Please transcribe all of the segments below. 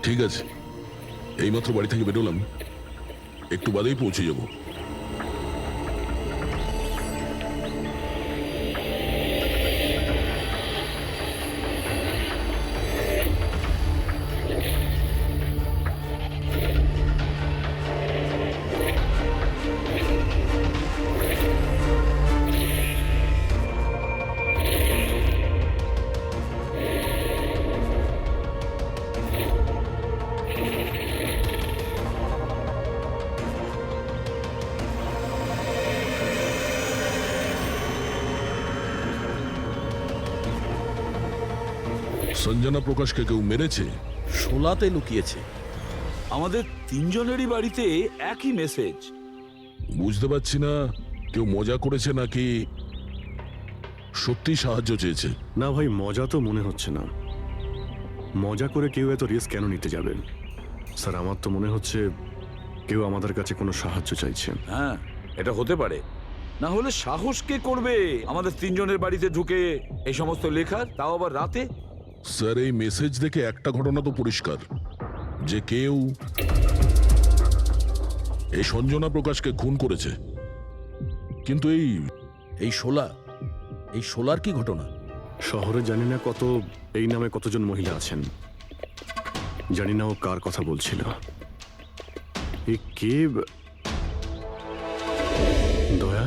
ঠিক আছে, এইমাত্র বাড়ি থেকে বেরোলাম, একটু বাদেই পৌঁছে যাব। সঞ্জনা প্রকাশকে কেউ মেরেছে? শোলাতে লুকিয়েছে। আমাদের তিনজনেরই বাড়িতে একই মেসেজ। বুঝতে পারছি না কেউ মজা করেছে নাকি সত্যি সাহায্য চেয়েছে। না ভাই, মজা তো মনে হচ্ছে না। মজা করে কেউ এত রিস্ক কেন নিতে যাবেন? স্যার, আমার তো মনে হচ্ছে কেউ আমাদের কাছে কোনো সাহায্য চাইছে। হ্যাঁ, এটা হতে পারে। না হলে সাহস কে করবে আমাদের তিনজনের বাড়িতে ঢুকে এই সমস্ত লেখার, তাও আবার রাতে? স্যার, এই মেসেজ দেখে একটা ঘটনা তো পরিষ্কার, যে কেউ এই সঞ্জনা প্রকাশকে খুন করেছে। কিন্তু এই শোলার কি ঘটনা? শহরে জানি না এই নামে কতজন মহিলা আছেন, জানি না ও কার কথা বলছিল। এ কে? দয়া,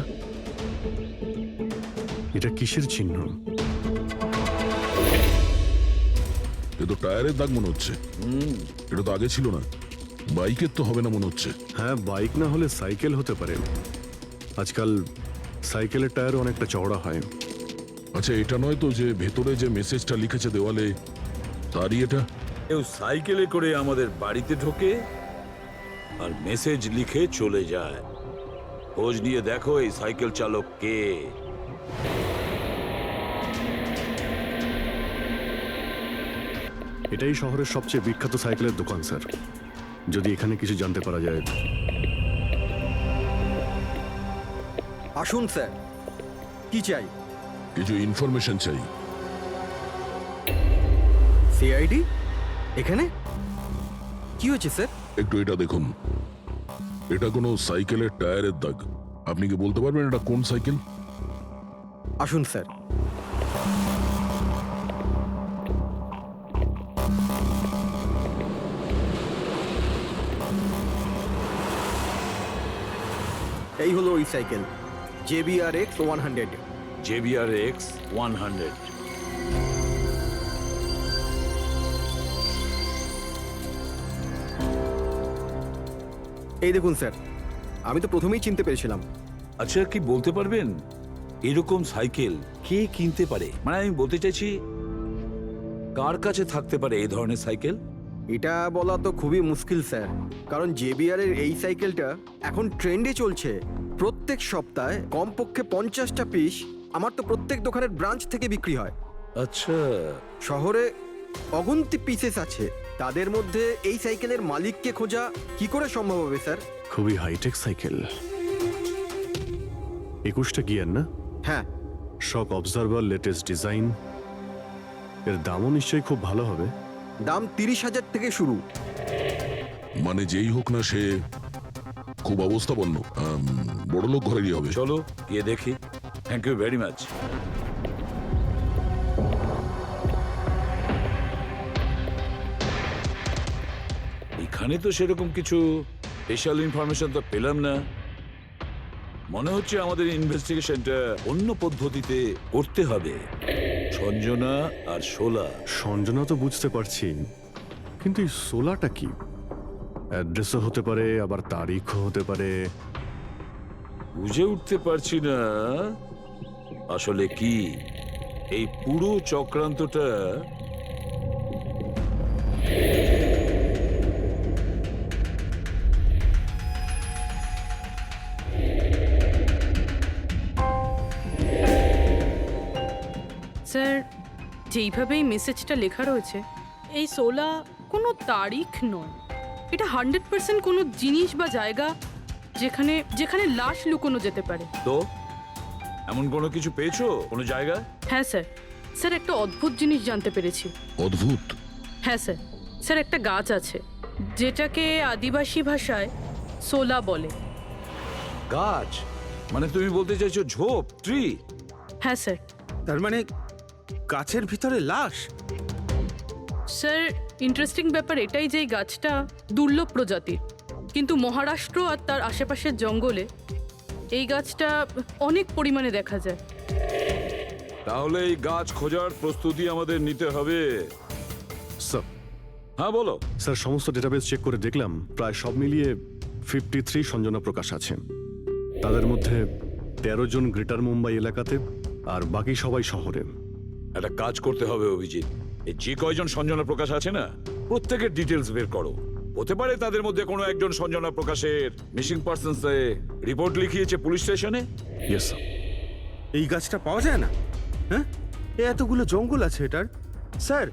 এটা কিসের চিহ্ন? এ তো টায়ারের দাগ মনে হচ্ছে। এটা তো আগে ছিল না। বাইকের তো হবে না মনে হচ্ছে। হ্যাঁ, বাইক না হলে সাইকেল হতে পারে। আজকাল সাইকেলের টায়ারও অনেকটা চওড়া হয়। আচ্ছা, এটা নয় তো যে ভেতরে যে মেসেজটা লিখেছে দেওয়ালে, তারই এটা? কেউ সাইকেলে করে আমাদের বাড়িতে ঢোকে আর মেসেজ লিখে চলে যায়। খোঁজ নিয়ে দেখো এই সাইকেল চালক কে। এটাই শহরের সবচেয়ে বিখ্যাত সাইকেলের দোকান স্যার। যদি এখানে কিছু জানতে পারা যায়। আসুন স্যার, কি চাই? কিছু ইনফরমেশন চাই। সিআইডি এখানে? কি হয়েছে স্যার? একটু এটা দেখুন, এটা কোনো সাইকেলের টায়ারের দাগ। আপনি কি বলতে পারবেন এটা কোন সাইকেল? আসুন স্যার। এই হলো ওই সাইকেল, JBRX 100। JBRX 100। এই দেখুন স্যার, আমি তো প্রথমেই চিনতে পেরেছিলাম। আচ্ছা, কি বলতে পারবেন এরকম সাইকেল কে কিনতে পারে? মানে আমি বলতে চাইছি, কার কাছে থাকতে পারে এই ধরনের সাইকেল? এটা বলা তো খুবই মুশকিল স্যার, কারণ JBR এর এই সাইকেলটা এখন ট্রেন্ডে চলছে। প্রত্যেক সপ্তাহে কমপক্ষে 50টা পিস আমার তো প্রত্যেক দোকানের ব্রাঞ্চ থেকে বিক্রি হয়। আচ্ছা, শহরে অগুন্তি পিসেস আছে, তাদের মধ্যে এই সাইকেলের মালিককে খোঁজা কি করে সম্ভব হবে স্যার? খুবই হাইটেক সাইকেল। 21টা গিয়ার না? হ্যাঁ। শক অবজারভার, লেটেস্ট ডিজাইন। এর দামও নিশ্চয়ই খুব ভালো হবে। দাম 30,000 থেকে শুরু। মানে যেই হোক না সে খুব অবস্থাপন্ন, বড়লোক ঘরেরই হবে। চলো গিয়ে দেখি। Thank you very much. এখানে তো সেরকম কিছু স্পেশাল ইনফরমেশন তো পেলাম না। মনে হচ্ছে আমাদের ইনভেস্টিগেশনটা অন্য পদ্ধতিতে করতে হবে। সঞ্জনা আর শোলা। সঞ্জনা তো বুঝতে পারছি, কিন্তু এই সোলাটা কি? অ্যাড্রেসও হতে পারে, আবার তারিখও হতে পারে। বুঝে উঠতে পারছি না আসলে কি এই পুরো চক্রান্তটা। স্যার, যেইভাবে এই মেসেজটা লেখা রয়েছে, এই 16 কোনো তারিখ নয়। এটা 100% কোনো জিনিস বা জায়গা যেখানে যেখানে লাশ লুকোনো যেতে পারে। তো এমন কোনো কিছু পেয়েছো, কোনো জায়গা? হ্যাঁ স্যার, স্যার একটা অদ্ভুত জিনিস জানতে পেরেছি। অদ্ভুত? হ্যাঁ স্যার, স্যার একটা গাছ আছে যেটাকে আদিবাসী ভাষায় সোলা বলে। গাছ? মানে তুমি বলতে চাইছো ঝোপ, ট্রি? হ্যাঁ স্যার। তার মানে গাছের ভিতরে লাশ? স্যার, ইন্টারেস্টিং ব্যাপার এটাই যে এই গাছটা দুর্লভ প্রজাতির, কিন্তু মহারাষ্ট্র আর তার আশেপাশের জঙ্গলে এই গাছটা অনেক পরিমাণে দেখা যায়। তাহলে এই গাছ খোঁজার প্রস্তুতি আমাদের নিতে হবে। স্যার, হ্যাঁ বলো। স্যার সমস্ত ডেটাবেস চেক করে দেখলাম, প্রায় সব মিলিয়ে 53 সঞ্জনা প্রকাশ আছে। তাদের মধ্যে 13 জন গ্রেটার মুম্বাই এলাকাতে, আর বাকি সবাই শহরে। একটা কাজ করতে হবে অভিজিৎ, এই যে কয়জন সঞ্জনা প্রকাশ আছে না, প্রত্যেকের ডিটেলস বের করো। হতে পারে তাদের মধ্যে কোনো একজন সঞ্জনা প্রকাশের মিসিং পার্সনস রিপোর্ট লিখিয়েছে পুলিশ স্টেশনে। Yes sir. এই গাছটা পাওয়া যায় না? হ্যাঁ, এতগুলো জঙ্গল আছে এটার। স্যার,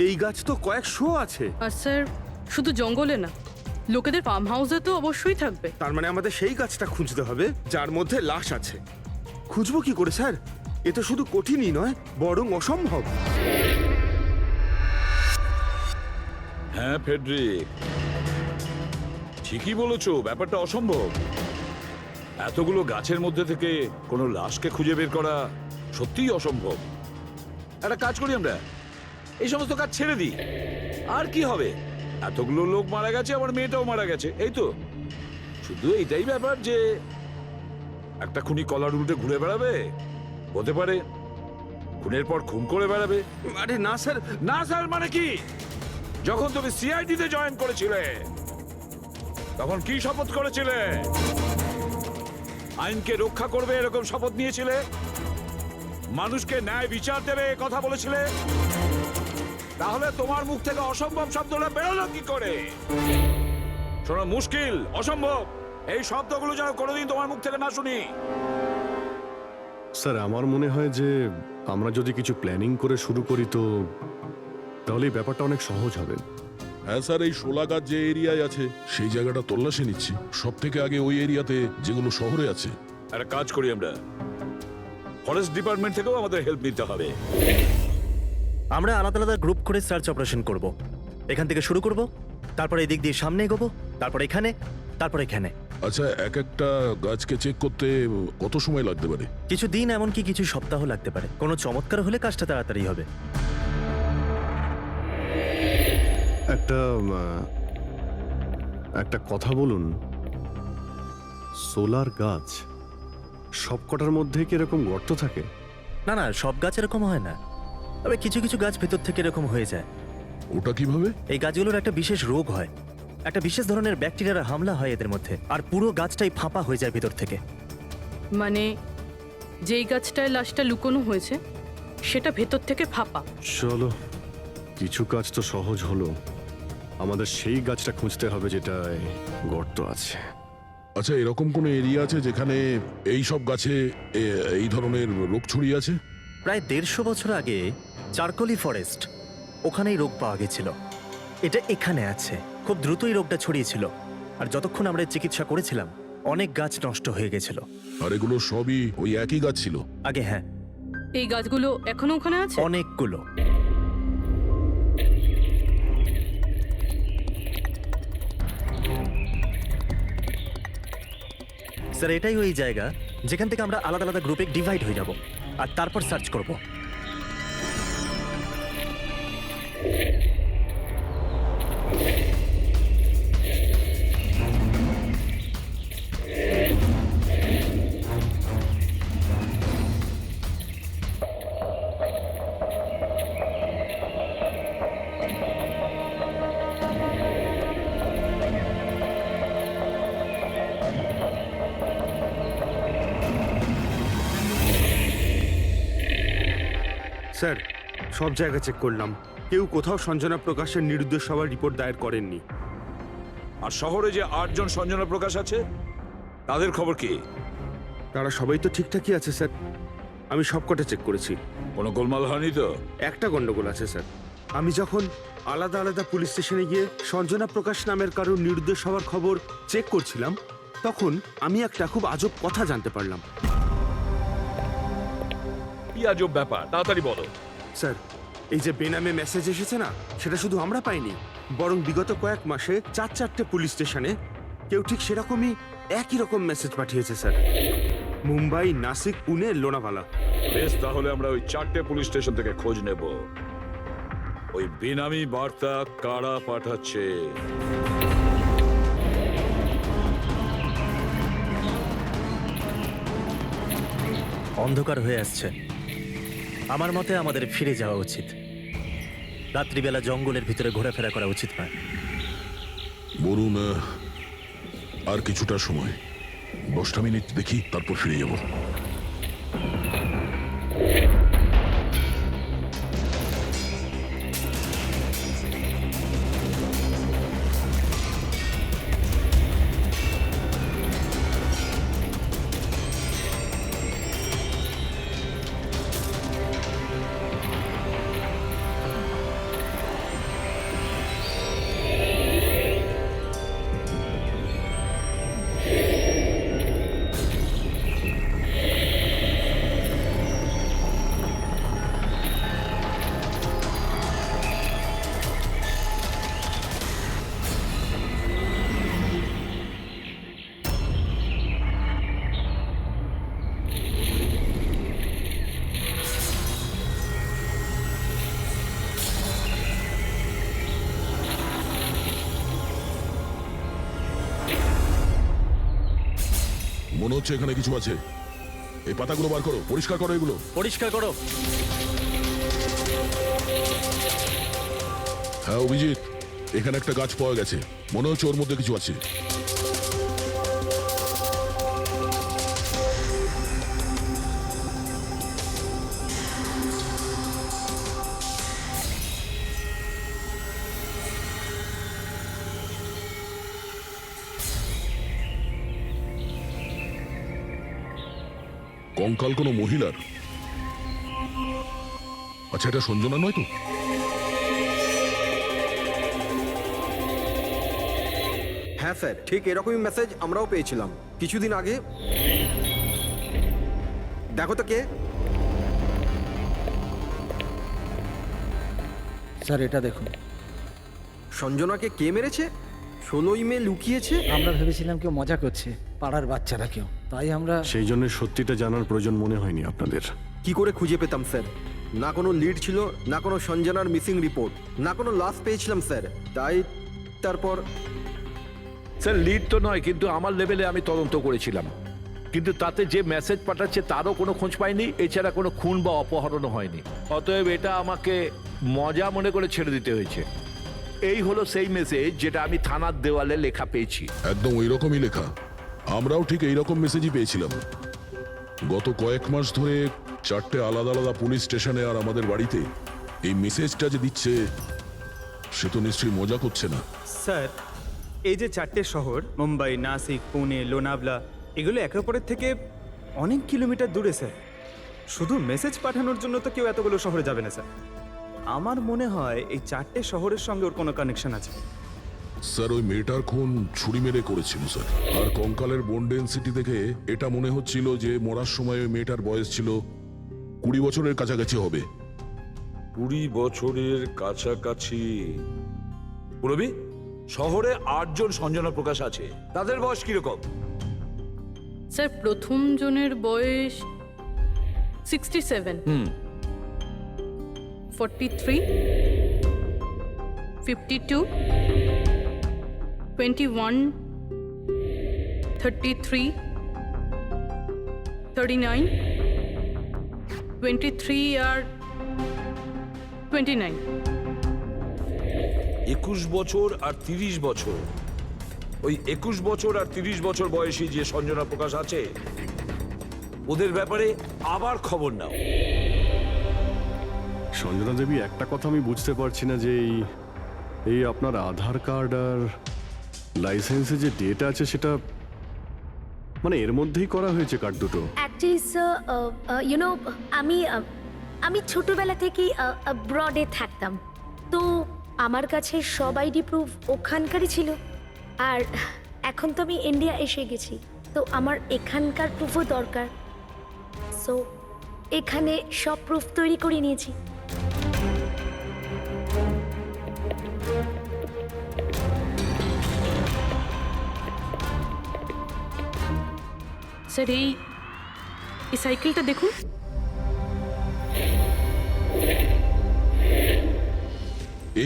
এই গাছ তো কয়েকশো আছে। আর স্যার, শুধু জঙ্গলে না, লোকেদের ফার্ম হাউসে তো অবশ্যই থাকবে। তার মানে আমাদের সেই গাছটা খুঁজতে হবে যার মধ্যে লাশ আছে। খুঁজবো কি করে স্যার? এ তো শুধু কঠিনই নয়, বরং অসম্ভব। হ্যাঁ ফেডরিক, ঠিকই বলেছো, ব্যাপারটা অসম্ভব। এতগুলো গাছের মধ্যে থেকে কোনো লাশকে খুঁজে বের করা সত্যিই অসম্ভব। একটা কাজ করি আমরা, এই সমস্ত কাজ ছেড়ে দিই। আর কি হবে, এতগুলো লোক মারা গেছে, আমার মেয়েটাও মারা গেছে, এই তো। শুধু এইটাই ব্যাপার যে একটা খুনি কলার উল্টে ঘুরে বেড়াবে, হতে পারে খুনের পর খুন করে বেড়াবে। আরে না স্যার। না স্যার মানে কি? যখন তুমি সিআইডি তে জয়েন করেছিলে তখন কি শপথ করেছিলে? আইনকে রক্ষা করবে এরকম শপথ নিয়েছিলে? মানুষকে ন্যায় বিচার দেবে কথা বলেছিলে? তাহলে তোমার মুখ থেকে অসম্ভব শব্দটা বেরোলো কি করে? শোনো, মুশকিল, অসম্ভব, এই শব্দগুলো যেন কোনোদিন তোমার মুখ থেকে না শুনি। স্যার আমার মনে হয় যে আমরা যদি কিছু প্ল্যানিং করে শুরু করি তো তাহলে এই ব্যাপারটা অনেক সহজ হবে। হ্যাঁ স্যার, এই শোলা গাছ যে এরিয়ায় আছে সেই জায়গাটা তল্লাশি নিচ্ছি। সব থেকে আগে ওই এরিয়াতে যেগুলো শহরে আছে। একটা কাজ করি আমরা, ফরেস্ট ডিপার্টমেন্ট থেকেও আমাদের হেল্প নিতে হবে। আমরা আলাদা আলাদা গ্রুপ করে সার্চ অপারেশন করব। এখান থেকে শুরু করব, তারপর এই দিক দিয়ে সামনে এগোবো, তারপর এখানে, তারপর এখানে। আচ্ছা, এক একটা গাছকে চেক করতে কত সময় লাগতে পারে? কিছু দিন, এমনকি কিছু সপ্তাহ লাগতে পারে। কোনো চমৎকার হলে কাজটা তাড়াতাড়ি হবে। একটা কথা বলুন, সোলার গাছ সব কটার মধ্যে কি এরকম গর্ত থাকে? না না, সব গাছ এরকম হয় না, তবে কিছু কিছু গাছ ভেতর থেকে এরকম হয়ে যায়। ওটা কিভাবে? এই গাছগুলোর একটা বিশেষ রোগ হয়, একটা বিশেষ ধরনের ব্যাকটেরিয়ার হামলা হয় এদের মধ্যে, আর পুরো গাছটাই ফাঁপা হয়ে যায় ভেতর থেকে। মানে যেই গাছটায় লাশটা লুকোনো হয়েছে সেটা ভেতর থেকে ফাঁপা। চলো, কিছু কাজ তো সহজ হলো। আমাদের সেই গাছটা খুঁজতে হবে যেটায় গর্ত আছে। আচ্ছা, এরকম কোনো এরিয়া আছে যেখানে এই সব গাছে এই ধরনের রোগ ছড়িয়ে আছে? প্রায় 150 বছর আগে চারকোলি ফরেস্ট, ওখানেই রোগ পাওয়া গেছিল। এটা এখানে আছে। খুব দ্রুতই রোগটা ছড়িয়েছিল, আর যতক্ষণ আমরা এর চিকিৎসা করেছিলাম অনেক গাছ নষ্ট হয়ে গেছিল। আর এগুলো সবই ওই একই গাছ ছিল? আগে হ্যাঁ, এই গাছগুলো এখনো ওখানে আছে? অনেকগুলো। স্যার, এটাই ওই জায়গা যেখান থেকে আমরা আলাদা আলাদা গ্রুপে ডিভাইড হয়ে যাব আর তারপর সার্চ করব। স্যার সব জায়গা চেক করলাম, কেউ কোথাও সঞ্জনা প্রকাশের নিরুদ্দেশ হওয়ার রিপোর্ট দায়ের করেননি। আর শহরে যে 8 জন সঞ্জনা প্রকাশ আছে তাদের খবর কি? তারা সবাই তো ঠিকঠাকই আছে স্যার, আমি সবকটা চেক করেছি। কোনো গোলমাল হয়নি তো? একটা গন্ডগোল আছে স্যার। আমি যখন আলাদা আলাদা পুলিশ স্টেশনে গিয়ে সঞ্জনা প্রকাশ নামের কারোর নিরুদ্দেশ হওয়ার খবর চেক করছিলাম, তখন আমি একটা খুব আজব কথা জানতে পারলাম। কি আজব ব্যাপার, তাড়াতাড়ি বলো। স্যার, এই যে বেনামে মেসেজ এসেছে না, সেটা শুধু আমরা পাইনি, বরং বিগত কয়েক মাসে 4-4টে পুলিশ স্টেশনে কেউ ঠিক সেরকমই একই রকম মেসেজ পাঠিয়েছে স্যার। মুম্বাই, নাসিক, পুনে, লোনাভালা। বেশ, তাহলে আমরা ওই 4টে পুলিশ স্টেশন থেকে খোঁজ নেব। ওই বেনামি বার্তা কারা পাঠাচ্ছে? অন্ধকার হয়ে আসছে। আমার মতে আমাদের ফিরে যাওয়া উচিত। রাত্রিবেলা জঙ্গলের ভিতরে ঘোরাফেরা করা উচিত নয়। বলুন, আর কিছুটা সময়, 10টা মিনিট দেখি, তারপর ফিরে যাব। মনে হচ্ছে এখানে কিছু আছে। এই পাতাগুলো বার করো, পরিষ্কার করো এগুলো। পরিষ্কার করো। হ্যাঁ অভিজিৎ, এখানে একটা গাছ পাওয়া গেছে, মনে হচ্ছে ওর মধ্যে কিছু আছে। কঙ্কাল কোনো মহিলার? আচ্ছা, এটা সঞ্জনা নয় তো? হ্যাঁ স্যার, ঠিক এরকমই মেসেজ আমরাও পেয়েছিলাম কিছুদিন আগে। দেখো তো কে। স্যার এটা দেখুন। সঞ্জনাকে কে মেরেছে? 16ই মে লুকিয়েছে। আমরা ভেবেছিলাম কেউ মজা করছে, পাড়ার বাচ্চারা কেউ, তাই আমরা। সেই জন্য সত্যিটা জানার প্রয়োজন মনে হয়নি আপনাদের। কি করে খুঁজে পেতাম স্যার? না কোনো লিড ছিল, না কোনো সঞ্জনার মিসিং রিপোর্ট, না কোনো লাশ পেয়েছিলাম স্যার। তাই তারপর স্যার, লিড তো নয়, কিন্তু আমার লেভেলে আমি তদন্ত করেছিলাম, কিন্তু তাতে যে মেসেজ পাঠাচ্ছে তারও কোনো খোঁজ পাইনি। এছাড়া কোনো খুন বা অপহরণও হয়নি। অতএব এটা আমাকে মজা মনে করে ছেড়ে দিতে হয়েছে। এই হলো সেই মেসেজ যেটা আমি থানার দেওয়ালে লেখা পেয়েছি। একদম ওই রকমই লেখা। আমরাও ঠিক এইরকম মেসেজই পেয়েছিলাম। গত কয়েক মাস ধরে 4টে আলাদা আলাদা পুলিশ স্টেশনে আর আমাদের বাড়িতে এই মেসেজটা যে দিচ্ছে, সে তো নিশ্চয়ই মজা করছে না। স্যার, এই যে 4টে শহর, মুম্বাই, নাসিক, পুনে, লোনাভলা, এগুলো একে অপরের থেকে অনেক কিলোমিটার দূরে স্যার। শুধু মেসেজ পাঠানোর জন্য তো কেউ এতগুলো শহরে যাবে না স্যার। আমার মনে হয় এই 4টে শহরের সঙ্গে ওর কোনো কানেকশন আছে। স্যার, ওই মেয়েটার খুন ছুরি মেরে করেছিল স্যার। আর কঙ্কালের বোন ডেন্সিটি দেখে এটা মনে হচ্ছিল যে মরার সময় ওই মেয়েটার বয়স ছিল 20 বছরের কাছাকাছি হবে। 20 বছরের কাছাকাছি? পুরবি, শহরে 8 জন সঞ্জনা প্রকাশ আছে, তাদের বয়স কিরকম? স্যার, প্রথম জনের বয়স 67, 43, 52, 21, 33, 39, 23 আর 29। 21 বছর আর 30 বছর। ওই 21 বছর আর 30 বছর বয়সী যে সঞ্জনা প্রকাশ আছে, ওদের ব্যাপারে আবার খবর নাও। সঞ্জনা দেবী, একটা কথা আমি বুঝতে পারছি না যে এই আপনার আধার কার্ড আর লাইসেন্সে যে ডেট আছে সেটা মানে এর মধ্যেই করা হয়েছে কার্ড দুটো। অ্যাকচুয়ালি স্যার ইউনো আমি ছোটবেলা থেকেই ব্রডে থাকতাম, তো আমার কাছে সব আইডি প্রুফ ওখানকারই ছিল। আর এখন তো আমি ইন্ডিয়া এসে গেছি, তো আমার এখানকার প্রুফও দরকার। সো এখানে সব প্রুফ তৈরি করে নিয়েছি। স্যার এই সাইকেলটা দেখুন।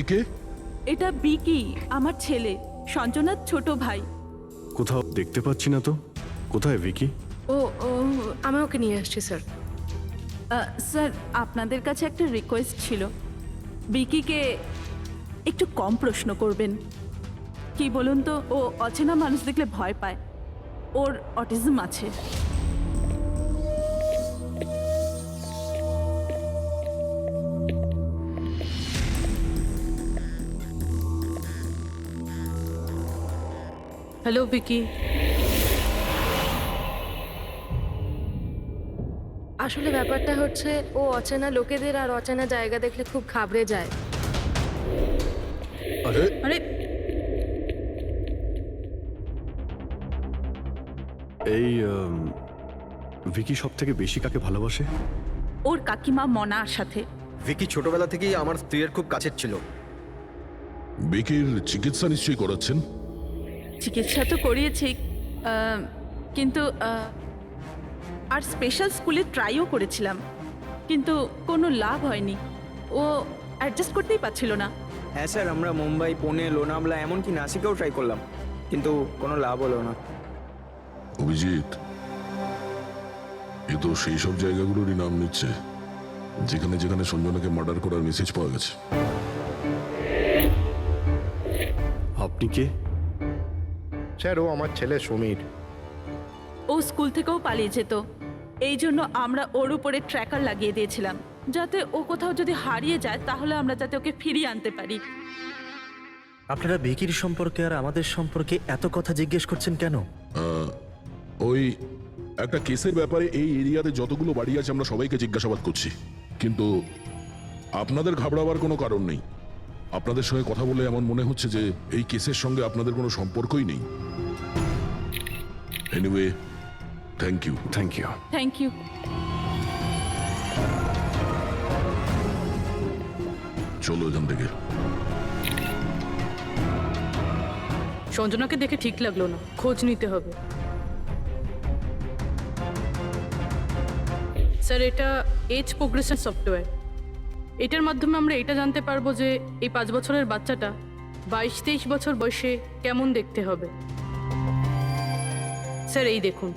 একে এটা বিকি, আমার ছেলে, সঞ্জনার ছোট ভাই। কোথাও দেখতে পাচ্ছি না তো, কোথায় ভিকি? ও আমি ওকে নিয়ে আসছি স্যার। স্যার, আপনাদের কাছে একটা রিকোয়েস্ট ছিল, বিকিকে একটু কম প্রশ্ন করবেন। কি বলুন তো, ও অচেনা মানুষ দেখলে ভয় পায়, ওর অটিজম আছে। হ্যালো ভিকি। আসলে ব্যাপারটা হচ্ছে, ও অচেনা লোকেদের আর অচেনা জায়গা দেখলে খুব ঘাবড়ে যায়। আরে আরে এই ভিকি সব থেকে বেশি কাকে ভালোবাসে? ওর কাকিমা মনার সাথে। ভিকি ছোটবেলা থেকেই আমার স্ত্রীর খুব কাছের ছিল। বিকির চিকিৎসা নিশ্চয়ই করাচ্ছেন? চিকিৎসা তো করিয়েছি, কিন্তু আর স্পেশাল স্কুলে ট্রাইও করেছিলাম, কিন্তু কোনো লাভ হয়নি। ও অ্যাডজাস্ট করতেই পারছিল না। হ্যাঁ স্যার, আমরা মুম্বাই, পুনে, লোনাভলা, এমনকি নাসিকেও ট্রাই করলাম, কিন্তু কোনো লাভ হলো না। অভিজিৎ, এ তো সেই সব জায়গাগুলোরই নাম নিচ্ছে যেখানে যেখানে সঞ্জনাকে মার্ডার করার মেসেজ পাওয়া গেছে। আপনি কে? স্যার, ও আমার ছেলে সমীর। ও স্কুল থেকেও পালিয়ে যেত, এই জন্য আমরা ওর উপরে ট্র্যাকার লাগিয়ে দিয়েছিলাম, যাতে ও কোথাও যদি হারিয়ে যায় তাহলে আমরা যাতে ওকে ফিরিয়ে আনতে পারি। আপনারা ভিকির সম্পর্কে আর আমাদের সম্পর্কে এত কথা জিজ্ঞেস করছেন কেন? ওই একটা কেসের ব্যাপারে এই এরিয়াতে যতগুলো বাড়ি আছে আমরা সবাইকে জিজ্ঞাসাবাদ করছি, কিন্তু আপনাদের ঘাবড়াবার কোনো কারণ নেই। আপনাদের সঙ্গে কথা বলে এমন মনে হচ্ছে যে এই কেসের সঙ্গে আপনাদের কোনো সম্পর্কই নেই। Anyway, thank you. Thank you. Thank you. চলো এখান থেকে। সঞ্জনাকে দেখে ঠিক লাগলো না, খোঁজ নিতে হবে। স্যার, এটা এজ প্রোগ্রেশন সফটওয়্যার। এটার মাধ্যমে আমরা এটা জানতে পারবো যে এই 5 বছরের বাচ্চাটা 22-23 বছর বয়সে কেমন দেখতে হবে। স্যার এই দেখুন।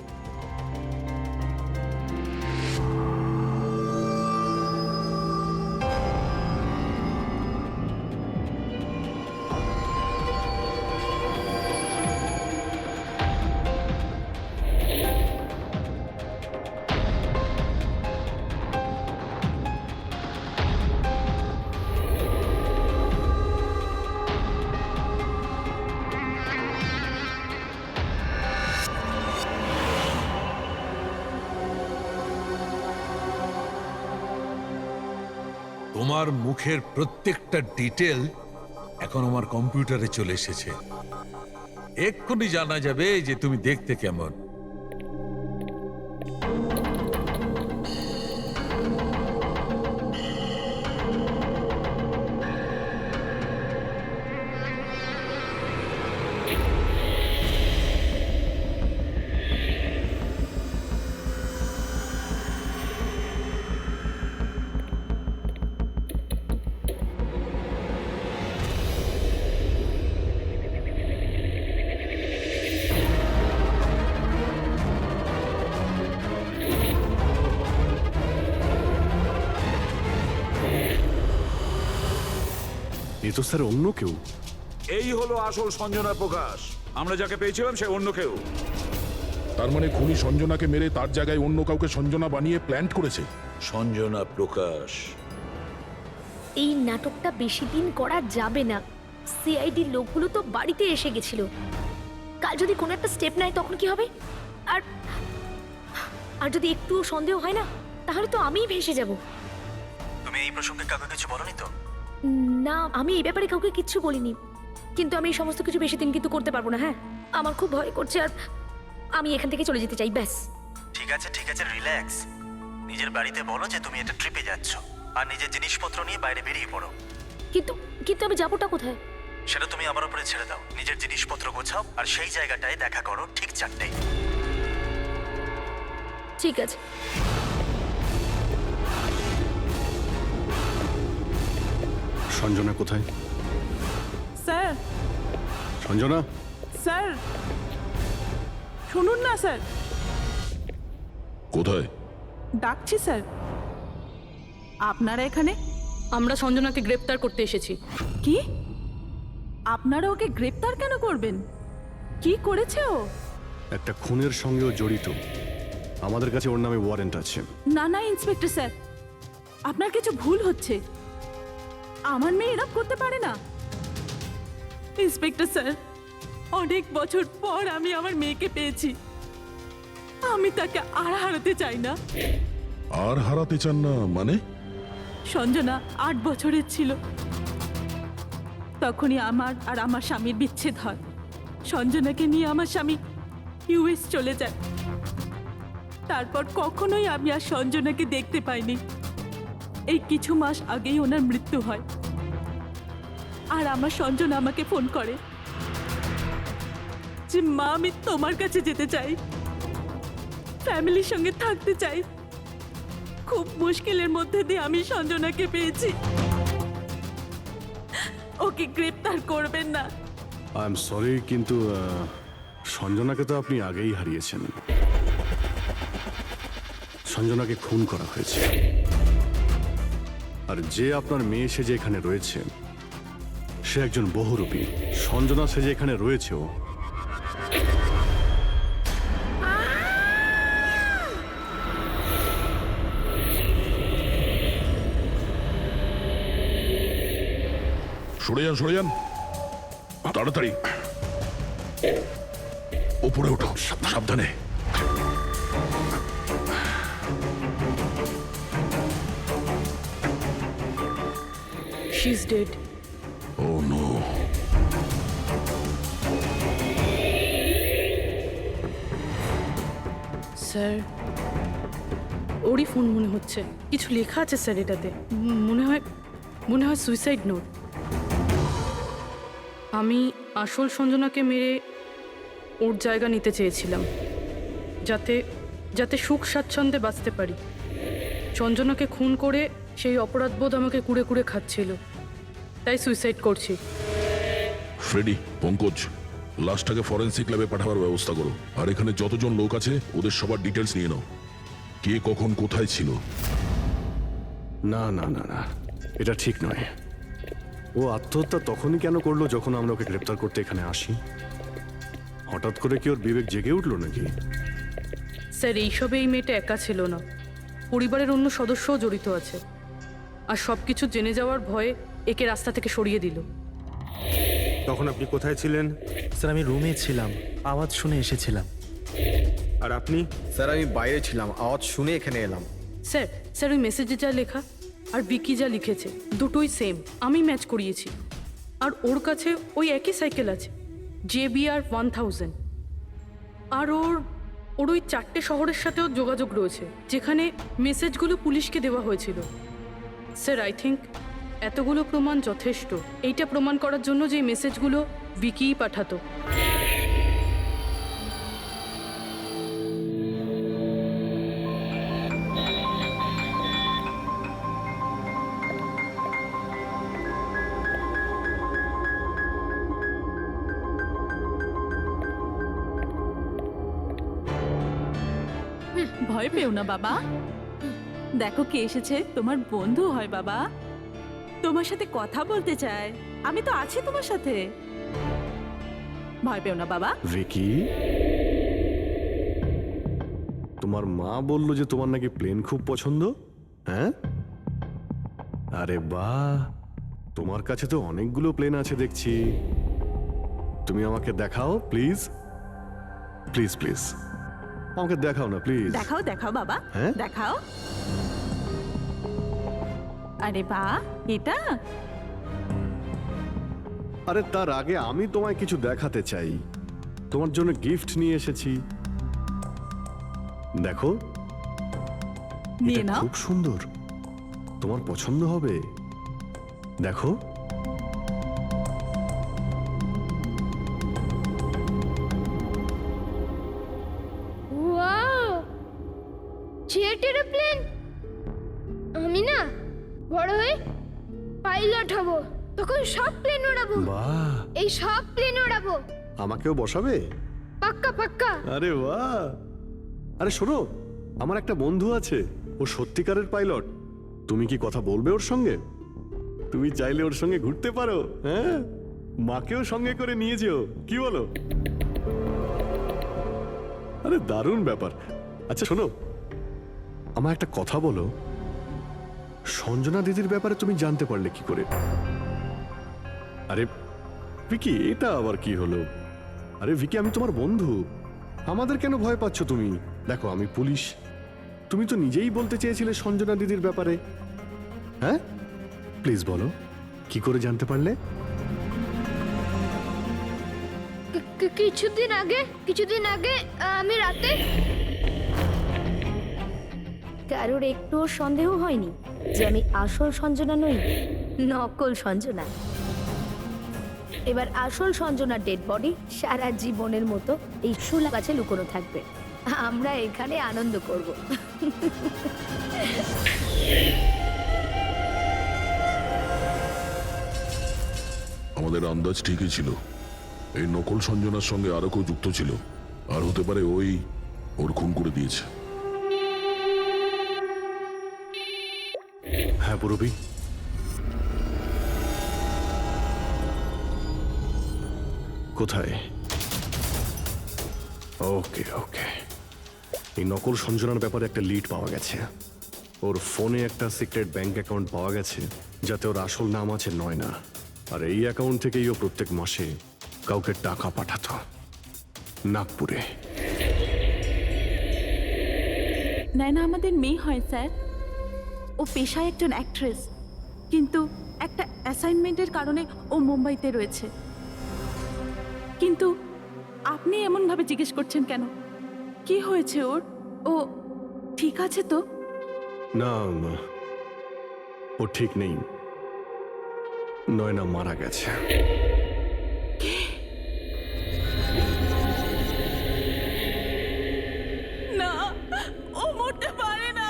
তোমার মুখের প্রত্যেকটা ডিটেল এখন আমার কম্পিউটারে চলে এসেছে। এক্ষুনি জানা যাবে যে তুমি দেখতে কেমন। এ তো স্যার অন্য কেউ। এই হলো আসল সঞ্জনা প্রকাশ। আমরা যাকে পেয়েছিলাম সে অন্য কেউ। তার মানে খুনি সঞ্জনাকে মেরে তার জায়গায় অন্য কাউকে সঞ্জনা বানিয়ে প্ল্যান্ট করেছে। সঞ্জনা প্রকাশ এই নাটকটা বেশি দিন করা যাবে না। সিআইডি লোকগুলো তো বাড়িতে এসে গেছিল। কাল যদি কোনো একটা স্টেপ নেয় তখন কি হবে? আর আর যদি একটুও সন্দেহ হয় না, তাহলে তো আমিই ভেসে যাব। তুমি এই প্রসঙ্গে কাউকে কিছু বলনি তো? না, আমি এই ব্যাপারে কাউকে কিচ্ছু বলিনি, কিন্তু আমি এই সমস্ত কিছু বেশি দিন কিন্তু করতে পারবো না। হ্যাঁ, আমার খুব ভয় করছে, আর আমি এখান থেকে চলে যেতে চাই, ব্যাস। ঠিক আছে, রিল্যাক্স। নিজের বাড়িতে বলো যে তুমি এটা ট্রিপে যাচ্ছ, আর নিজের জিনিসপত্র নিয়ে বাইরে বেরিয়ে পড়ো। কিন্তু কিন্তু আমি যাবোটা কোথায়? সেটা তুমি আমার উপরে ছেড়ে দাও। নিজের জিনিসপত্র গোছাও, আর সেই জায়গাটায় দেখা করো ঠিক 4টায়। ঠিক আছে। সঞ্জনা কোথায়? স্যার, সঞ্জনা, স্যার শুনুন না স্যার, কোথায়? ডাকছি স্যার। আপনারা এখানে? আমরা সঞ্জনাকে গ্রেপ্তার করতে এসেছি। কি? আপনারা ওকে গ্রেপ্তার কেন করবেন? কি করেছে ও? একটা খুনের সঙ্গেও জড়িত। আমাদের কাছে ওর নামে ওয়ারেন্ট আছে। না ইন্সপেক্টর স্যার, আপনার কিছু ভুল হচ্ছে। আমার মেয়ে এরকম করতে পারে না। ইন্সপেক্টর স্যার, অনেক বছর পর আমি আমার মেয়েকে পেয়েছি। আমি তাকে আর হারাতে চাই না। আর হারাতে চান না মানে? সঞ্জনা 8 বছরের ছিল, তখনই আমার আর আমার স্বামীর বিচ্ছেদ হয়। সঞ্জনাকে নিয়ে আমার স্বামী ইউএস চলে যায়। তারপর কখনোই আমি আর সঞ্জনাকে দেখতে পাইনি। এই কিছু মাস আগেই ওনার মৃত্যু হয়। আর আমার সঞ্জনা আমাকে ফোন করে যে মা, আমি তোমার কাছে যেতে চাই, ফ্যামিলির সঙ্গে থাকতে চাই। খুব মুশকিলের মধ্যে দিয়ে আমি সঞ্জনাকে পেয়েছি। ওকে গ্রেপ্তার করবেন না। আই এম সরি, কিন্তু সঞ্জনাকে তো আপনি আগেই হারিয়েছেন। সঞ্জনাকে খুন করা হয়েছে, আর যে আপনার মেয়ে সেজে এখানে রয়েছে সে একজন বহুরূপী। সঞ্জনা সেজে এখানে রয়েছেও। সরে যান তাড়াতাড়ি। ওপরে ওঠো, সাবধানে। She is dead. Oh no. Sir, ওরই ফোন মনে হচ্ছে। কিছু লেখা আছে স্যার এটাতে। মনে হয় সুইসাইড নোট। আমি আসল সঞ্জনাকে মেরে ওর জায়গা নিতে চেয়েছিলাম, যাতে সুখ স্বাচ্ছন্দ্যে বাঁচতে পারি। সঞ্জনাকে খুন করে সেই অপরাধবোধ আমাকে কুড়ে কুড়ে খাচ্ছিল, তাই সুইসাইড করছি। ফ্রেডি, পঙ্কজ, লাশটাকে ফরেন্সিক ল্যাবে পাঠাবার ব্যবস্থা করো। আর এখানে যতজন লোক আছে ওদের সবার ডিটেলস নিয়ে নাও। কে কখন কোথায় ছিল। না না না না, এটা ঠিক নয়। ও আত্মহত্যা তখনই কেন করলো যখন আমরা ওকে গ্রেপ্তার করতে এখানে আসি? হঠাৎ করে কি ওর বিবেক জেগে উঠলো নাকি? স্যার, এইসবে এই মেয়েটা একা ছিল না, পরিবারের অন্য সদস্যও জড়িত আছে। আর সব কিছু জেনে যাওয়ার ভয়ে একে রাস্তা থেকে সরিয়ে দিল। তখন আপনি কোথায় ছিলেন? স্যার, আমি রুমে ছিলাম, আওয়াজ শুনে এসেছিলাম। আর আপনি? স্যার, আমি বাইরে ছিলাম, আওয়াজ শুনে এখানে এলাম। স্যার ওই মেসেজে যা লেখা আর বিকি যা লিখেছে দুটোই সেম। আমি ম্যাচ করিয়েছি। আর ওর কাছে ওই একই সাইকেল আছে, JBR 1000। আর ওর ওই 4টে শহরের সাথেও যোগাযোগ রয়েছে যেখানে মেসেজগুলো পুলিশকে দেওয়া হয়েছিল। স্যার, আই থিঙ্ক এতগুলো প্রমাণ যথেষ্ট এইটা প্রমাণ করার জন্য যে এই মেসেজগুলো বিকিই পাঠাতো। ভয় পেও না বাবা, দেখো কে এসেছে। তোমার বন্ধু হয় বাবা, তোমার সাথে কথা বলতে চায়। আমি তো আছি তোমার সাথে, ভয় পেও না বাবা। ভিকি, তোমার মা বলল যে তোমার নাকি প্লেন খুব পছন্দ। হ্যাঁ, আরে বাহ, তোমার কাছে তো অনেকগুলো প্লেন আছে দেখছি। তুমি আমাকে দেখাও প্লিজ, প্লিজ প্লিজ আমাকে দেখাও না প্লিজ। দেখাও দেখাও বাবা, হ্যাঁ? দেখাও। আরে বাহ, এটা আরে তার আগে আমি তোমায় কিছু দেখাতে চাই। তোমার জন্য গিফট নিয়ে এসেছি, দেখো। নিয়ে এটা নাও। খুব সুন্দর, তোমার পছন্দ হবে, দেখো। Wow, jet aeroplane! আমি না বড় হয়ে পাইলট হব, তখন সব প্লেন ওড়াবো, বাহ, এই সব প্লেন ওড়াবো, আমাকেও বসাবে? পাক্কা পাক্কা। আরে বাহ, আরে শোনো, আমার একটা বন্ধু আছে, ও সত্যিকারের পাইলট। তুমি কি কথা বলবে ওর সঙ্গে? তুমি চাইলে ওর সঙ্গে ঘুরতে পারো, হ্যাঁ? মাকেও সঙ্গে করে নিয়ে যেও, কি বলো? আরে দারুণ ব্যাপার। আচ্ছা শোনো, আমার একটা কথা বলো, সঞ্জনা দিদির ব্যাপারে তুমি জানতে পারলে কি করে? আরে ভিকি, এটা আবার কি হলো? আরে ভিকি, আমি তোমার বন্ধু, আমাদের কেন ভয় পাচ্ছ তুমি? দেখো আমি পুলিশ, তুমি তো নিজেই বলতে চেয়েছিলে সঞ্জনা দিদির ব্যাপারে, হ্যাঁ? প্লিজ বলো, কি করে জানতে পারলে? কিছুদিন আগে আমি রাতে। কারোর একটুও সন্দেহ হয়নি যে আমি আসল সঞ্জনা নই, নকল সঞ্জনা। এবার আসল সঞ্জনার ডেড বডি সারা জীবনের মতো এই শুলা গাছে লুকোনো থাকবে। আমরা এখানে আনন্দ করব। আমাদের আন্দাজ ঠিকই ছিল, এই নকল সঞ্জনার সঙ্গে আরো কেউ যুক্ত ছিল, আর হতে পারে ওই ওর খুন করে দিয়েছে। হ্যাঁ পুরবি, কোথায়? ওকে ওকে, এই নকল সঞ্জনার ব্যাপারে একটা লিড পাওয়া গেছে। ওর ফোনে একটা সিক্রেট ব্যাংক অ্যাকাউন্ট পাওয়া গেছে, যাতে ওর আসল নাম আছে নয়না। আর এই অ্যাকাউন্ট থেকেই ও প্রত্যেক মাসে কাউকে টাকা পাঠাতো নাগপুরে। নয়না আমাদের মেয়ে হয় স্যার, ও পেশায় একজন অ্যাক্ট্রেস, কিন্তু একটা অ্যাসাইনমেন্টের কারণে ও মুম্বাইতে রয়েছে। কিন্তু আপনি এমনভাবে জিজ্ঞেস করছেন কেন? কি হয়েছে ওর? ও ঠিক আছে তো? না, ও ঠিক নেই, নয়না মারা গেছে। না, ও মরতে পারে না।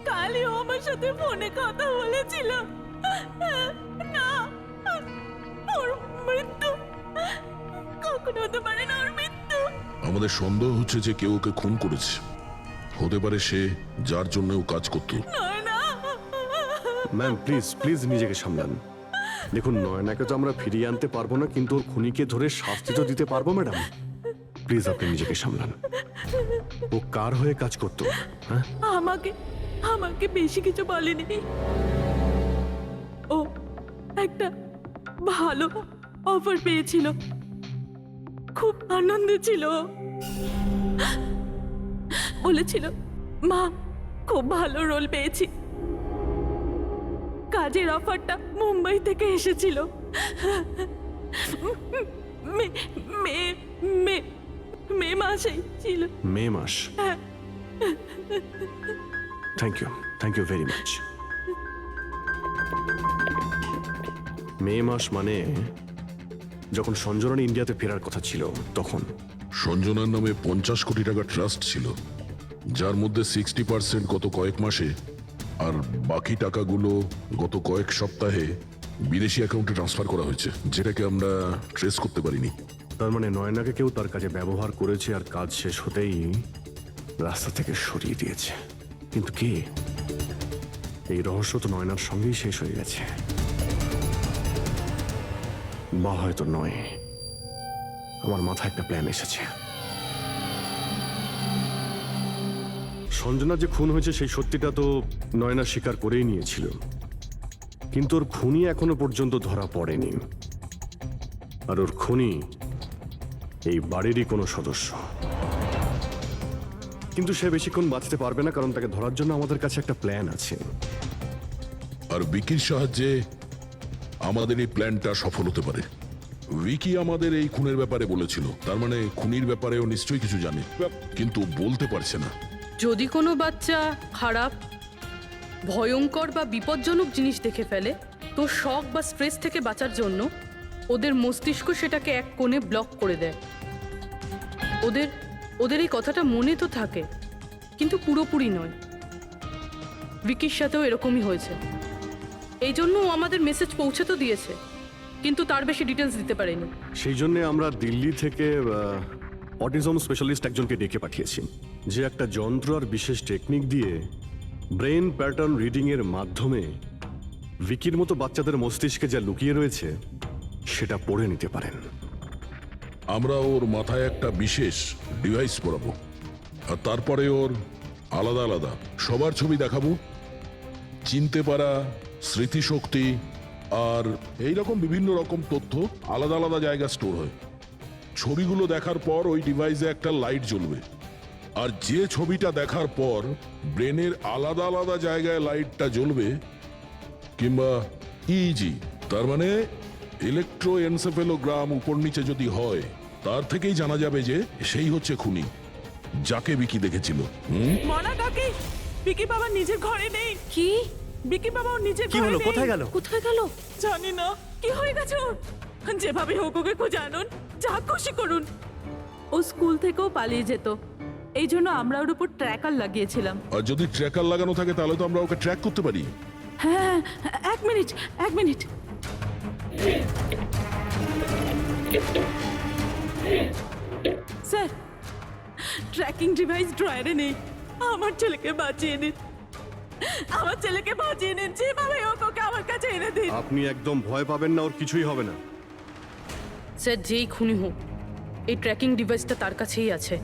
কালই ও আমার সাথে ফোনে কথা বলেছিল। না, ওর মৃত্যু কখনো হতে পারে না, ওর মৃত্যু। আমাদের সন্দেহ হচ্ছে যে কেউ ওকে খুন করেছে, হতে পারে সে যার জন্য ও কাজ করত। ম্যাম প্লিজ প্লিজ নিজেকে সামলান। দেখুন, নয়নাকে তো আমরা ফিরিয়ে আনতে পারবো না, কিন্তু ওর খুনিকে ধরে শাস্তি তো দিতে পারবো ম্যাডাম। প্লিজ আপনি নিজেকে সামলান। ও কার হয়ে কাজ করতো? হ্যাঁ, আমাকে বেশি কিছু বলেনি। ও একটা ভালো অফার পেয়েছিল, খুব আনন্দে ছিল। বলেছিল, মা খুব ভালো রোল পেয়েছি। কাজের অফারটা মুম্বাই থেকে এসেছিল। মে মাসেই ছিল। মে মাস? Thank you very much. May মাস মানে যখন সঞ্জনার ইন্ডিয়াতে ফেরার কথা ছিল তখন। সঞ্জনার নামে 50 কোটি টাকা ট্রাস্ট ছিল, যার মধ্যে 60% গত কয়েক মাসে আর বাকি টাকাগুলো গত কয়েক সপ্তাহে বিদেশি অ্যাকাউন্টে ট্রান্সফার করা হয়েছে, যেটাকে আমরা ট্রেস করতে পারিনি। তার মানে নয়নাকে কেউ তার কাজে ব্যবহার করেছে, আর কাজ শেষ হতেই রাস্তা থেকে সরিয়ে দিয়েছে। কিন্তু কে? এই রহস্য তো নয়নার সঙ্গেই শেষ হয়ে গেছে, বা হয়তো নয়। আমার মাথায় একটা প্ল্যান এসেছে। সঞ্জনা যে খুন হয়েছে সেই সত্যিটা তো নয়না স্বীকার করেই নিয়েছিল, কিন্তু ওর খুনি এখনো পর্যন্ত ধরা পড়েনি। আর ওর খুনি এই বাড়িরই কোনো সদস্য। কিন্তু সে বেশিক্ষণ বাঁচতে পারবে না, কারণ তাকে ধরার জন্য আমাদের কাছে একটা প্ল্যান আছে। আর বিকির সাহায্যে আমাদের এই প্ল্যানটা সফল হতে পারে। উইকি আমাদের এই খুনের ব্যাপারে বলেছিল, তার মানে খুনির ব্যাপারেও নিশ্চয়ই কিছু জানে, কিন্তু বলতে পারছে না। যদি কোনো বাচ্চা খারাপ, ভয়ঙ্কর বা বিপজ্জনক জিনিস দেখে ফেলে, তো শক বা স্ট্রেস থেকে বাঁচার জন্য ওদের মস্তিষ্ক সেটাকে এক কোণে ব্লক করে দেয়। ওদের এই কথাটা মনে তো থাকে, কিন্তু পুরোপুরি নয়। ভিকির সাথেও এরকমই হয়েছে। এই জন্য ও আমাদের মেসেজ পৌঁছে তো দিয়েছে, কিন্তু তার বেশি ডিটেলস দিতে পারেনি। সেই জন্য আমরা দিল্লি থেকে অটিজম স্পেশালিস্ট একজনকে ডেকে পাঠিয়েছি, যে একটা যন্ত্র আর বিশেষ টেকনিক দিয়ে ব্রেন প্যাটার্ন রিডিং এর মাধ্যমে ভিকির মতো বাচ্চাদের মস্তিষ্কে যা লুকিয়ে রয়েছে সেটা পড়ে নিতে পারেন। আমরা ওর মাথায় একটা বিশেষ ডিভাইস পরাবো, আর তারপরে ওর আলাদা আলাদা সবার ছবি দেখাবো। চিনতে পারা, স্মৃতিশক্তি আর এই রকম বিভিন্ন রকম তথ্য আলাদা আলাদা জায়গায় স্টোর হয়। ছবিগুলো দেখার পর ওই ডিভাইসে একটা লাইট জ্বলবে, আর যে ছবিটা দেখার পর ব্রেনের আলাদা আলাদা জায়গায় লাইটটা জ্বলবে, কিংবা ইজি তার মানে ইলেকট্রোএনসেফেলোগ্রাম উপর নিচে যদি হয়, তার থেকেই জানা যাবে যে সেই হচ্ছে খুনি, যাকে বিকি দেখেছিল। মনা কাকি, বিকি বাবা নিজের ঘরে নেই। কি? বিকি বাবা ওর নিজের কি ঘরে হলো? নেই। কোথায় গেল? কোথায় গেল? জানি না কি হয়ে গেছে ওর। যেভাবে হোক ওকে খুঁজে আনুন, যা খুশি করুন। ও স্কুল থেকেও পালিয়ে যেত, এই জন্য আমরা ওর উপর ট্র্যাকার লাগিয়েছিলাম। আর যদি ট্র্যাকার লাগানো থাকে তাহলে তো আমরা ওকে ট্র্যাক করতে পারি। হ্যাঁ, এক মিনিট। স্যার, ট্র্যাকিং ডিভাইস ড্রয়ারে নেই। আমার ছেলেকে বাঁচিয়ে নিন, যেভাবে হোক ওকে আমার কাছে এনে দিন। আপনি একদম ভয় পাবেন না, ওর কিছুই হবে না। স্যার, যেই খুনি হোক, এই ট্র্যাকিং ডিভাইসটা তার কাছেই আছে।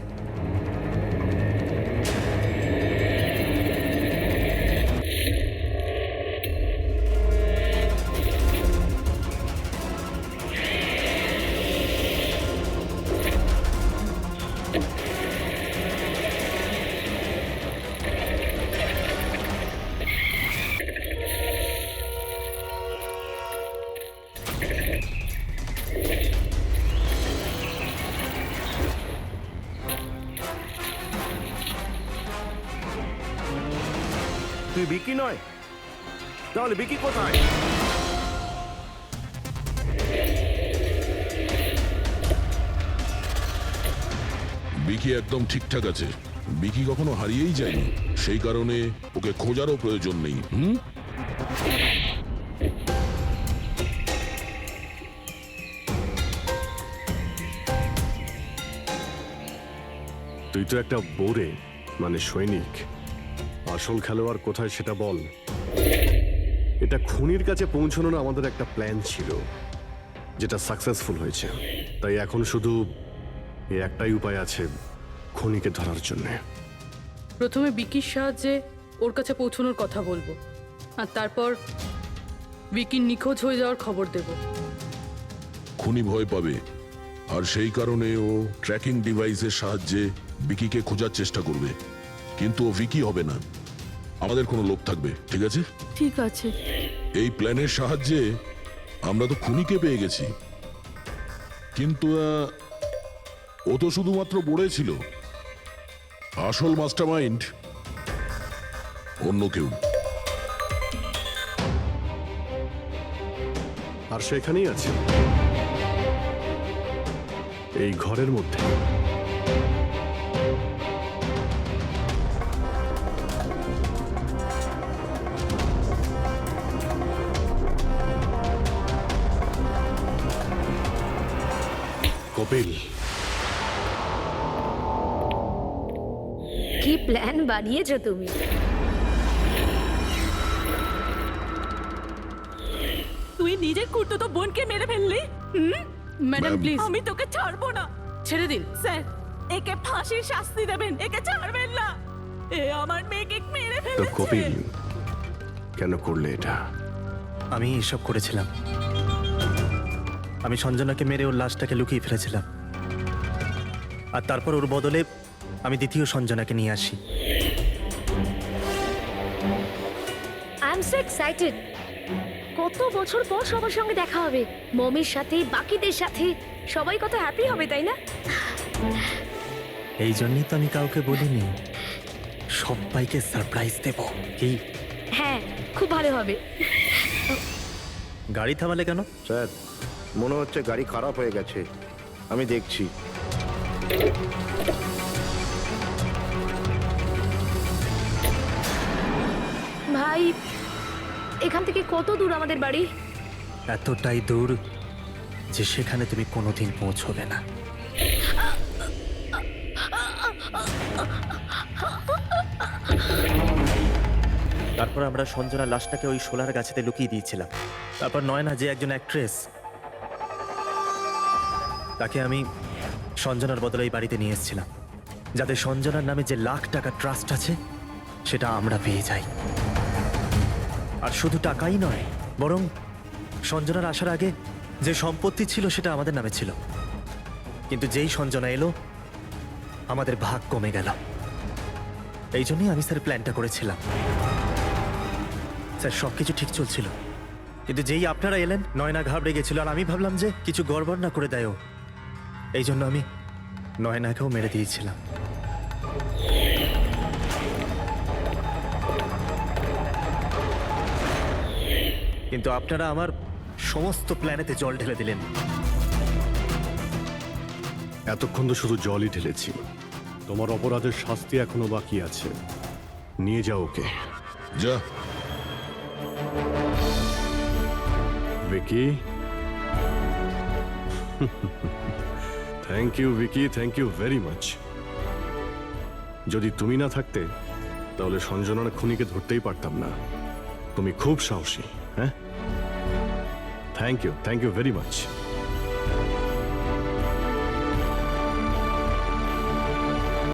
তুই বিকি নয়? তাহলে বিকি কোথায়? বিকি একদম ঠিকঠাক আছে। বিকি কখনো হারিয়েই যায়নি, সেই কারণে ওকে খোঁজারও প্রয়োজন নেই। তুই তো একটা বোরে, মানে সৈনিক। আসল খেলোয়াড় কোথায় সেটা বল। এটা খুনির কাছে পৌঁছানোর আমাদের একটা প্ল্যান ছিল, যেটা সাকসেসফুল হয়েছে। তাই এখন শুধু এই একটাই উপায় আছে খুনিকে ধরার জন্য। প্রথমে বিকির সাহায্যে ওর কাছে পৌঁছানোর কথা বলবো, আর তারপর বিকির নিখোঁজ হয়ে যাওয়ার খবর দেব। খুনি ভয় পাবে, আর সেই কারণে ও ট্র্যাকিং ডিভাইসের সাহায্যে বিকিকে খোঁজার চেষ্টা করবে, কিন্তু ও ভিকি হবে না। আমাদের কোনো লোক থাকবে, ঠিক আছে? ঠিক আছে। এই প্ল্যানের সাহায্যে আমরা তো খুনিকে পেয়ে গেছি, কিন্তু ও তো শুধুমাত্র বড়ে ছিল। আসল মাস্টারমাইন্ড অন্য কেউ। আর সেখানেই আছে, এই ঘরের মধ্যে। কপিল, কি প্ল্যান বানিয়েছো তুমি? তুই নিজের খুঁড়তো বোনকে মেরে ফেললি। ম্যাডাম প্লিজ, আমি তোকে ছাড়বো না। ছেড়ে দিন। স্যার, একে ফাঁসির শাস্তি দেবেন, একে ছাড়বেন না। এ আমার মেয়েকে মেরে তো ফেলেছে। কপিল কেন করলে এটা? আমি এসব করেছিলাম। আমি সঞ্জনাকে মেরে ওর লাশটাকে লুকিয়ে ফেলেছিলাম, আর তারপর ওর বদলে আমি দ্বিতীয় সঞ্জনাকে নিয়ে আসি। I am so excited. কত বছর পর সবার সঙ্গে দেখা হবে, মমির সাথে, বাকিদের সাথে, সবাই কত হ্যাপি হবে, তাই না? এই জন্যই তো আমি কাউকে বলিনি, সবাইকে সারপ্রাইজ দেব। কি হ্যাঁ, খুব ভালো হবে। গাড়ি থামালে কেন? স্যার মনে হচ্ছে গাড়ি খারাপ হয়ে গেছে, আমি দেখছি। ভাই, এখান থেকে কত দূর আমাদের বাড়ি? এতটাই দূর যে সেখানে তুমি কোনোদিন পৌঁছবে না। তারপর আমরা সঞ্জনা লাশটাকে ওই শোলার গাছেতে লুকিয়ে দিয়েছিলাম। তারপর নয়না, যে একজন অ্যাক্ট্রেস, তাকে আমি সঞ্জনার বদলে এই বাড়িতে নিয়ে এসেছিলাম, যাতে সঞ্জনার নামে যে লাখ টাকা ট্রাস্ট আছে সেটা আমরা পেয়ে যাই। আর শুধু টাকাই নয়, বরং সঞ্জনার আসার আগে যে সম্পত্তি ছিল সেটা আমাদের নামে ছিল, কিন্তু যেই সঞ্জনা এলো আমাদের ভাগ কমে গেল। এই জন্যই আমি স্যার প্ল্যানটা করেছিলাম। স্যার সবকিছু ঠিক চলছিল, কিন্তু যেই আপনারা এলেন নয়না ঘাবড়ে গেছিল, আর আমি ভাবলাম যে কিছু গড়বড় না করে দেয় ও। এই জন্য আমি নয়নাকেও মেরে দিয়েছিলাম। কিন্তু আপনারা আমার সমস্ত প্ল্যানেতে জল ঢেলে দিলেন। এতক্ষণ তো শুধু জলই ঢেলেছি। তোমার অপরাধের শাস্তি এখনো বাকি আছে। নিয়ে যাও ওকে। যা। Vicky, thank you Vicky, thank you very much. যদি তুমি না থাকতে তাহলে সঞ্জনার খুনিকে ধরতেই পারতাম না। তুমি খুব সাহসী। হ্যাঁ, থ্যাংক ইউ ভেরি মাচ।